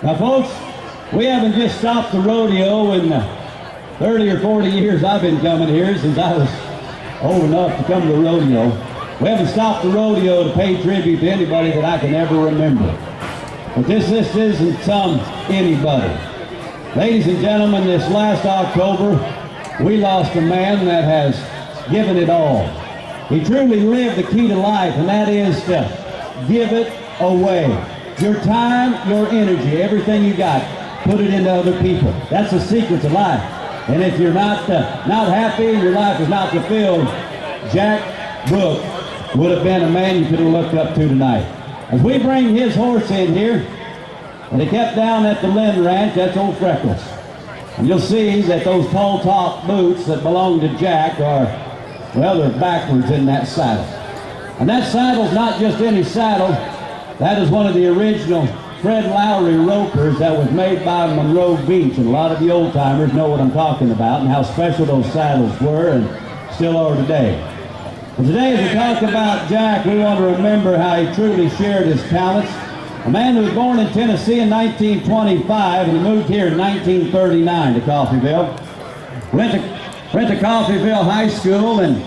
Now, folks, we haven't just stopped the rodeo in the 30 or 40 years I've been coming here, since I was old enough to come to the rodeo. We haven't stopped the rodeo to pay tribute to anybody that I can ever remember. But this isn't some anybody. Ladies and gentlemen, this last October, we lost a man that has given it all. He truly lived the key to life, and that is to give it away. Your time, your energy, everything you got, put it into other people. That's the secret to life. And if you're not happy, your life is not fulfilled, Jack Brooks would have been a man you could have looked up to tonight. As we bring his horse in here, and he kept down at the Lynn Ranch, that's old Freckles. And you'll see that those tall top boots that belong to Jack are, well, they're backwards in that saddle. And that saddle's not just any saddle. That is one of the original Fred Lowry ropers that was made by Monroe Beach. And a lot of the old timers know what I'm talking about and how special those saddles were and still are today. But today, as we talk about Jack, we want to remember how he truly shared his talents. A man who was born in Tennessee in 1925 and he moved here in 1939 to Coffeyville. Went to Coffeyville High School, and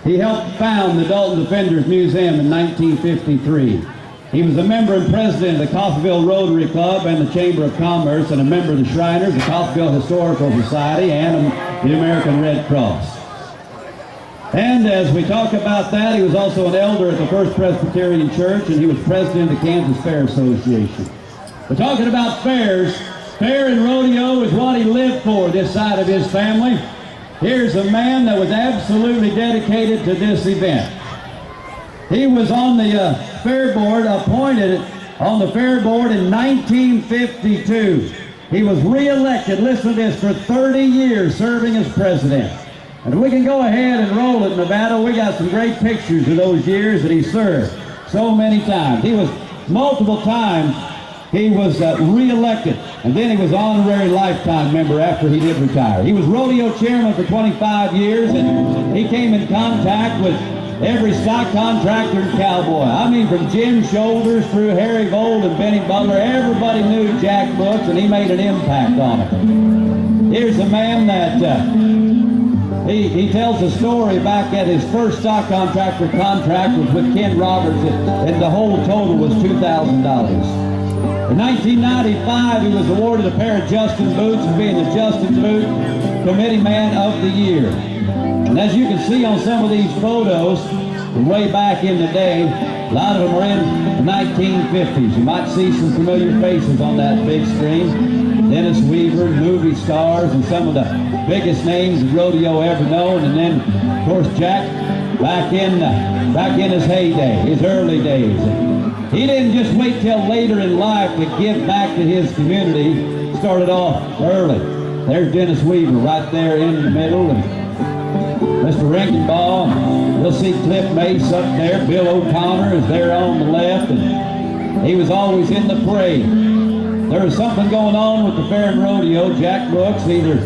he helped found the Dalton Defenders Museum in 1953. He was a member and president of the Coffeyville Rotary Club and the Chamber of Commerce, and a member of the Shriners, the Coffeyville Historical Society, and the American Red Cross. And as we talk about that, he was also an elder at the First Presbyterian Church, and he was president of the Kansas Fair Association. We're talking about fairs. Fair and rodeo is what he lived for, this side of his family. Here's a man that was absolutely dedicated to this event. He was on the fair board, appointed on the fair board in 1952. He was re-elected, listen to this, for 30 years serving as president. And we can go ahead and roll it, Nevada. We got some great pictures of those years that he served so many times. He was multiple times, he was re-elected, and then he was honorary lifetime member after he did retire. He was rodeo chairman for 25 years, and he came in contact with every stock contractor and cowboy. I mean, from Jim Shoulders through Harry Vold and Benny Butler, everybody knew Jack Brooks, and he made an impact on it. Here's a man that he tells a story back at his first stock contractor contract was with Ken Roberts, and the whole total was $2,000. In 1995, he was awarded a pair of Justin boots for being the Justin Boot Committee Man of the Year. And as you can see on some of these photos from way back in the day, a lot of them were in the 1950s. You might see some familiar faces on that big screen. Dennis Weaver, movie stars, and some of the biggest names the rodeo ever known. And then, of course, Jack back in his heyday, his early days. He didn't just wait till later in life to give back to his community. He started off early. There's Dennis Weaver right there in the middle, and Mr. Rinkenbaugh. You'll see Cliff Mace up there. Bill O'Connor is there on the left, and he was always in the parade. There was something going on with the fair and rodeo. Jack Brooks, either,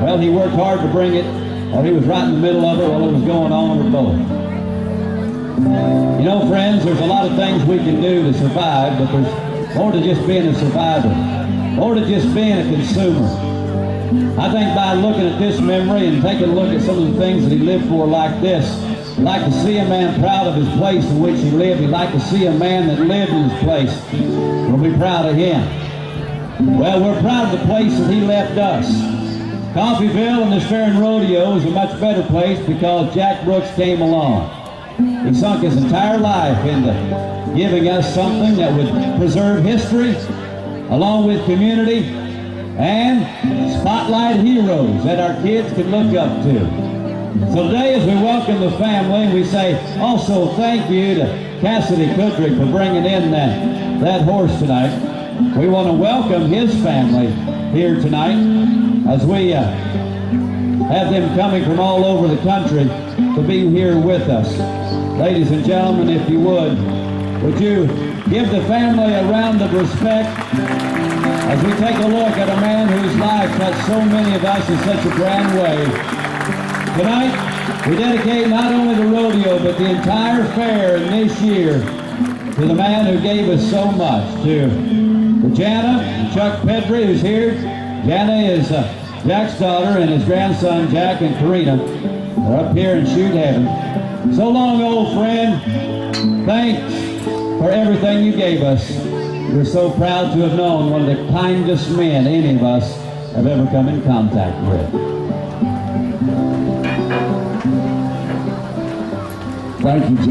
well, he worked hard to bring it, or he was right in the middle of it while it was going on, or both. You know, friends, there's a lot of things we can do to survive, but there's more to just being a survivor, more to just being a consumer. I think by looking at this memory and taking a look at some of the things that he lived for like this, I'd like to see a man proud of his place in which he lived. He'd like to see a man that lived in his place. We'll be proud of him. Well, we're proud of the place that he left us. Coffeyville and this fair and rodeo is a much better place because Jack Brooks came along. He sunk his entire life into giving us something that would preserve history, along with community, and spotlight heroes that our kids can look up to. So today, as we welcome the family, we say also thank you to Cassidy Kudrick for bringing in that horse tonight. We want to welcome his family here tonight as we have them coming from all over the country to be here with us. Ladies and gentlemen, if you would you give the family a round of respect as we take a look at a man whose life touched so many of us in such a grand way. Tonight, we dedicate not only the rodeo, but the entire fair in this year to the man who gave us so much, to For Jana and Chuck Pedri, who's here. Jana is Jack's daughter, and his grandson Jack and Karina are up here in Shoot Heaven. So long, old friend. Thanks for everything you gave us. We're so proud to have known one of the kindest men any of us have ever come in contact with. Thank you, Jim.